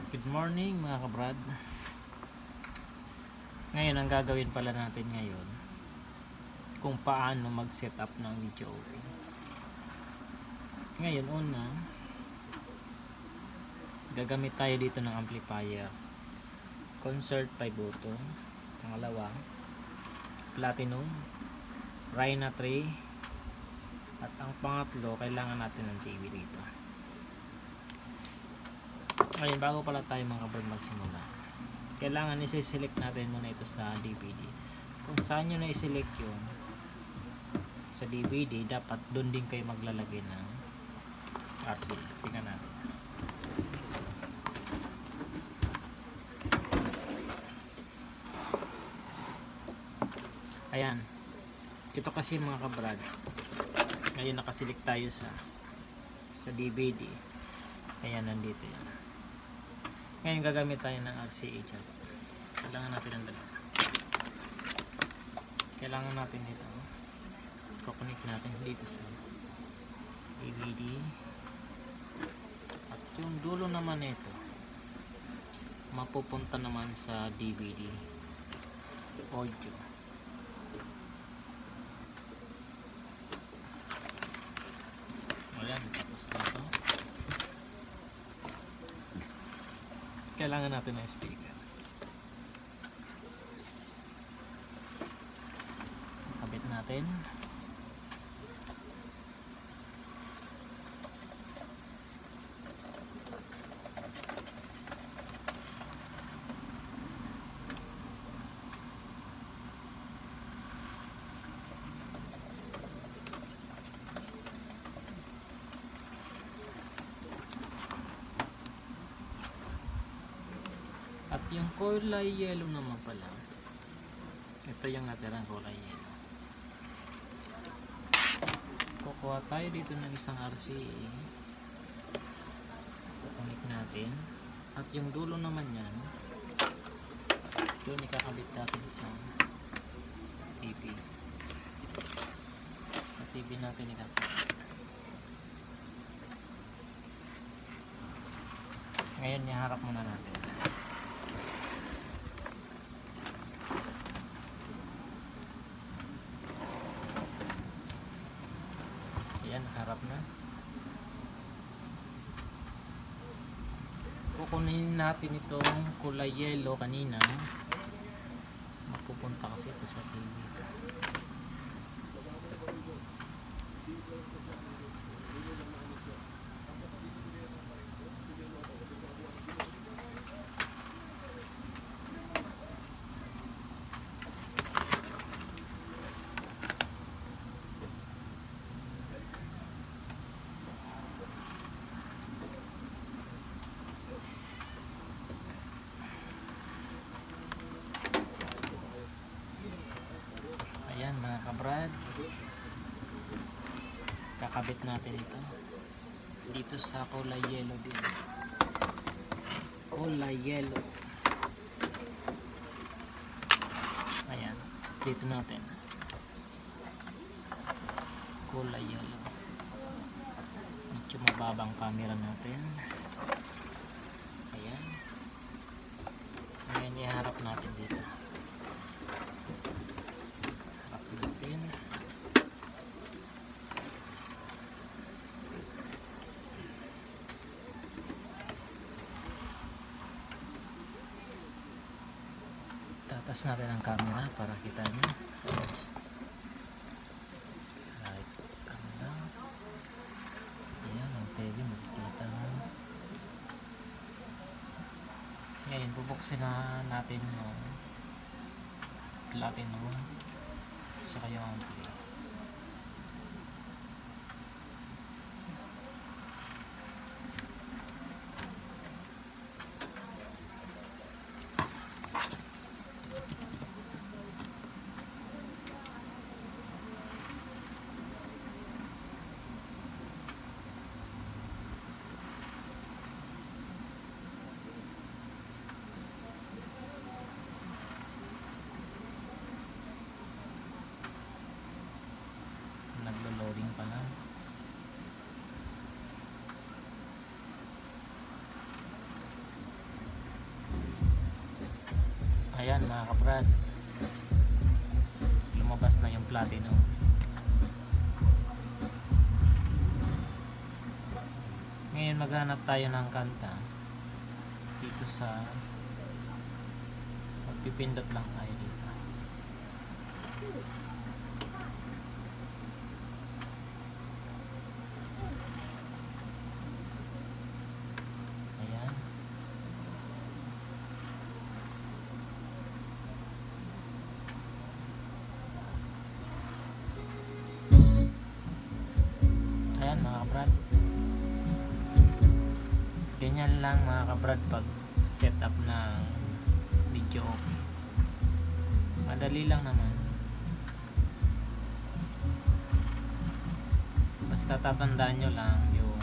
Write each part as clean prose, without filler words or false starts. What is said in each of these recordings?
Good morning mga kabrad. Ngayon ang gagawin pala natin ngayon kung paano mag setup ng video okay. Ngayon una, gagamit tayo dito ng amplifier concert 5 button. Pangalawa, platinum, Rhina 3, at ang pangatlo, kailangan natin ng TV dito. Ngayon, bago pala tayo mga kabrad magsimula, kailangan isi-select natin muna ito sa DVD. Kung saan nyo na i-select yun sa DVD, dapat doon din kayo maglalagay ng RC. Tingnan natin. Ayan. Ito kasi mga kabrad, ngayon nakaselect tayo sa DVD. Ayan, nandito yan. Ngayon gagamit tayo ng RCA chat. Kailangan natin ang dalawa. Kailangan natin ito. Kukunik natin dito sa DVD. At yung dulo naman ito mapupunta naman sa DVD audio. Ayan, tapos na ito. Kailangan natin ng speaker. Kabit natin. At yung kulay yellow naman pala, ito yung natirang kulay yellow. Kukuha tayo dito ng isang RCA, kukunik natin, at yung dulo naman yan, yun ikakabit natin sa TV. Sa TV natin ikakabit. Ngayon iharap muna natin. Ayan, harap na. Kukunin natin itong kulay yellow kanina. Mapupunta kasi ito sa TV. Ayan mga kabrad, kakabit natin ito dito sa kulay yellow din. Kulay yellow. Ayan, dito natin kulay yellow. Medyo mababang camera natin. Ayan. Ngayon iharap natin dito. Tatas natin ang camera para kita nyo. Right camera. Ayan, ang TV makikita mo. Ngayon, bubuksin na natin yung platinum saka yung ampli. Ayan mga kabrad, lumabas na yung platinum. Ngayon maghanap tayo ng kanta dito sa, magpipindot lang tayo dito. Ayan. Ayan mga kabrad, ganyan lang mga kabrad pag set up ng video. Madali lang naman, basta tatandaan nyo lang yung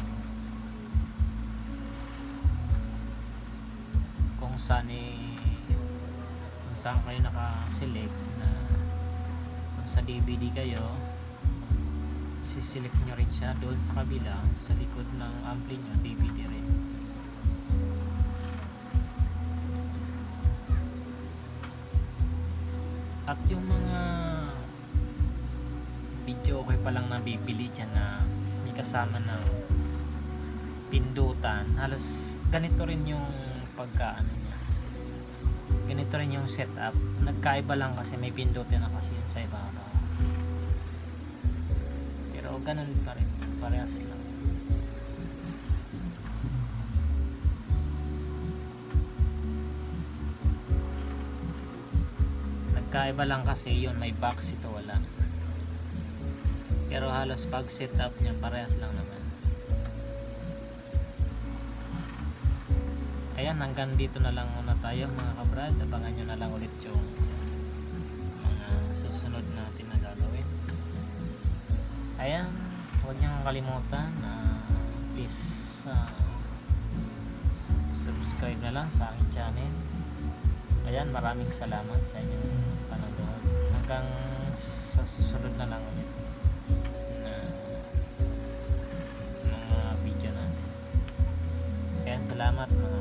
kung saan kayo naka-select, na kung sa DVD kayo, siselect nyo rin siya doon sa kabila, sa likod ng ampli nyo, DVD rin. At yung mga video okay pa lang nabibili dyan na may kasama ng pindutan, halos ganito rin yung pagkaano niya, ganito rin yung setup. Nagkaiba lang kasi may pindutan na kasi yun sa ibabaw, pero ganun pa rin, parehas lang. Nagkaiba lang kasi yun may box, ito wala, pero halos pag setup niya parehas lang naman. Ayan, hanggang dito na lang muna tayo mga kabrad. Abangan nyo na lang ulit yung mga susunod natin na gagawin. Ayan, huwag nyo kalimutan na please subscribe na lang sa aking channel. Ayan, maraming salamat sa inyong panonood. Hanggang sa susunod na lang ulit na mga video natin. Ayan, salamat mga